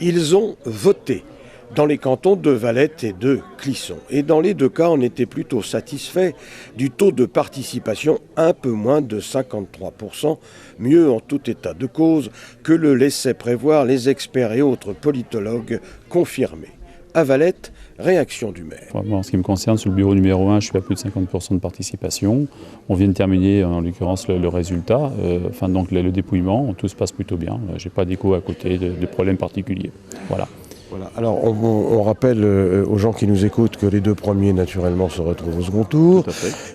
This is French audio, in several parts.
Ils ont voté dans les cantons de Valette et de Clisson. Et dans les deux cas, on était plutôt satisfait du taux de participation, un peu moins de 53%, mieux en tout état de cause que le laissaient prévoir les experts et autres politologues confirmés. À Valette, réaction du maire. En ce qui me concerne, sur le bureau numéro 1, je suis à plus de 50% de participation. On vient de terminer, en l'occurrence, le résultat, donc le dépouillement. Tout se passe plutôt bien. Je n'ai pas d'écho à côté de problèmes particuliers. Voilà. Voilà. Alors, on rappelle aux gens qui nous écoutent que les deux premiers, naturellement, se retrouvent au second tour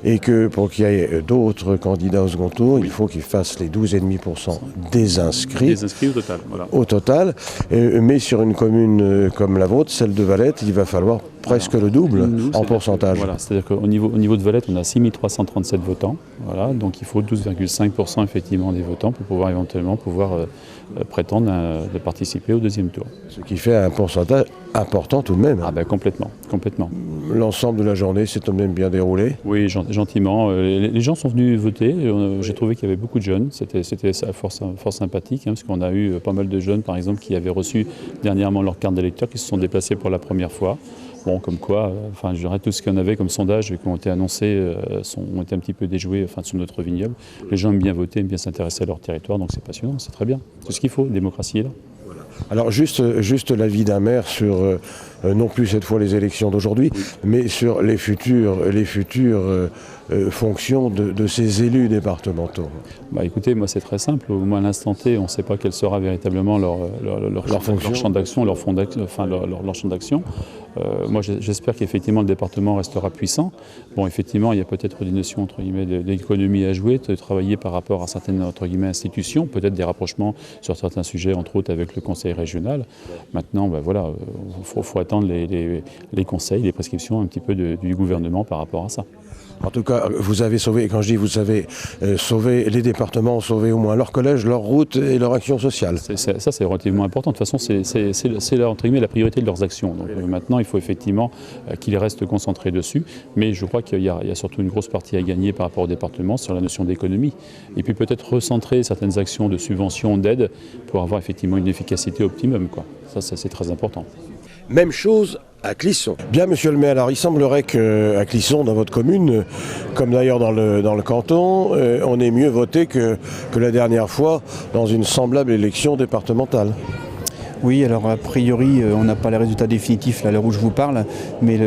et que pour qu'il y ait d'autres candidats au second tour, il faut qu'ils fassent les 12,5% des inscrits. Des inscrits au total, voilà. Au total. Mais sur une commune comme la vôtre, celle de Valette, il va falloir presque le double en pourcentage. Voilà, c'est-à-dire qu'au niveau de Valette, on a 6337 votants. Voilà, donc il faut 12,5% effectivement des votants pour pouvoir éventuellement prétendre de participer au deuxième tour. Ce qui fait un pourcentage important tout de même. Ah ben complètement. L'ensemble de la journée s'est tout de même bien déroulé. Oui, gentiment. Les gens sont venus voter. J'ai trouvé qu'il y avait beaucoup de jeunes. C'était fort sympathique, parce qu'on a eu pas mal de jeunes, par exemple, qui avaient reçu dernièrement leur carte d'électeur, qui se sont déplacés pour la première fois. Bon, comme quoi, je dirais tout ce qu'on avait comme sondage qui ont été annoncés ont été un petit peu déjoués sur notre vignoble. Les gens aiment bien voter, aiment bien s'intéresser à leur territoire, donc c'est passionnant, c'est très bien. C'est ce qu'il faut, la démocratie est là. Voilà. Alors juste l'avis d'un maire sur, non plus cette fois les élections d'aujourd'hui, mais sur les futures fonctions de ces élus départementaux. Écoutez, moi c'est très simple, au moins à l'instant T, on ne sait pas quel sera véritablement leur champ d'action, leur champ d'action. Moi j'espère qu'effectivement le département restera puissant. Bon, effectivement, il y a peut-être des notions entre guillemets d'économie à jouer, de travailler par rapport à certaines entre guillemets institutions, peut-être des rapprochements sur certains sujets, entre autres avec le conseil régional. Maintenant, faut attendre les conseils, les prescriptions un petit peu du gouvernement par rapport à ça. En tout cas, vous avez sauvé, quand je dis vous avez sauvé les départements, sauvé au moins leurs collèges, leurs routes et leur action sociale. Ça, c'est relativement important. De toute façon, c'est entre guillemets la priorité de leurs actions. Donc maintenant, il faut effectivement qu'ils restent concentrés dessus. Mais je crois qu'il y a surtout une grosse partie à gagner par rapport au département sur la notion d'économie. Et puis peut-être recentrer certaines actions de subvention, d'aide, pour avoir effectivement une efficacité optimum, quoi. Ça, c'est très important. Même chose à Clisson. Bien, monsieur le maire, alors il semblerait qu'à Clisson, dans votre commune, comme d'ailleurs dans le canton, on ait mieux voté que la dernière fois dans une semblable élection départementale. Oui, alors a priori, on n'a pas les résultats définitifs là, à l'heure où je vous parle, mais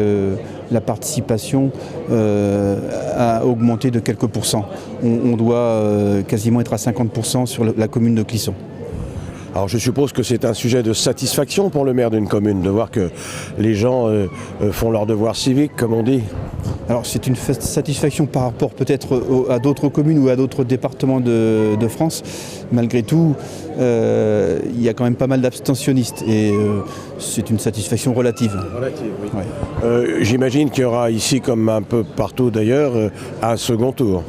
la participation a augmenté de quelques pourcents. On doit quasiment être à 50% sur la commune de Clisson. Alors je suppose que c'est un sujet de satisfaction pour le maire d'une commune, de voir que les gens font leur devoir civique, comme on dit. Alors c'est une satisfaction par rapport peut-être à d'autres communes ou à d'autres départements de France. Malgré tout, il y a quand même pas mal d'abstentionnistes et c'est une satisfaction relative. Relative, oui. Ouais. J'imagine qu'il y aura ici, comme un peu partout d'ailleurs, un second tour.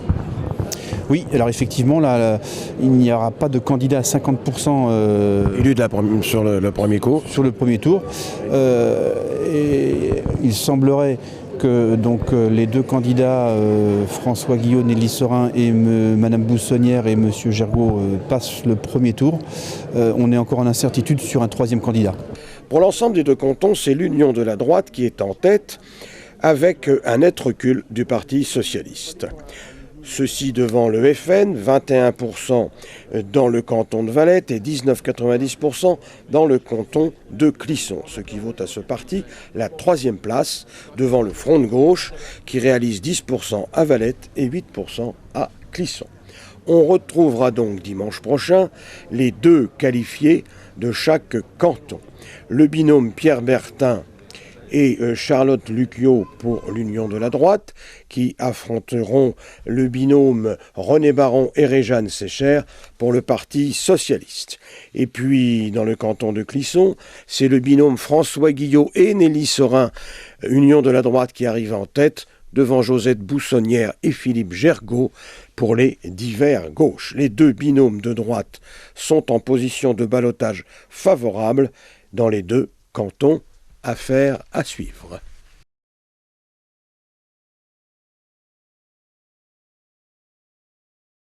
Oui, alors effectivement, là, il n'y aura pas de candidat à 50% élu sur le premier tour. Sur le premier tour. Et il semblerait que donc, les deux candidats, François Guillot, Nelly Sorin et Madame Boussonnière et Monsieur Gergaud, passent le premier tour. On est encore en incertitude sur un troisième candidat. Pour l'ensemble des deux cantons, c'est l'Union de la droite qui est en tête, avec un net recul du Parti socialiste. Ceci devant le FN, 21% dans le canton de Valette et 19,90% dans le canton de Clisson, ce qui vaut à ce parti la troisième place devant le Front de gauche qui réalise 10% à Valette et 8% à Clisson. On retrouvera donc dimanche prochain les deux qualifiés de chaque canton. Le binôme Pierre Bertin et Charlotte Lucchio pour l'Union de la droite, qui affronteront le binôme René Baron et Réjeanne Séchère pour le Parti socialiste. Et puis, dans le canton de Clisson, c'est le binôme François Guillot et Nelly Sorin, Union de la droite, qui arrive en tête, devant Josette Boussonnière et Philippe Gergaud pour les divers gauches. Les deux binômes de droite sont en position de ballottage favorable dans les deux cantons. Affaire à suivre.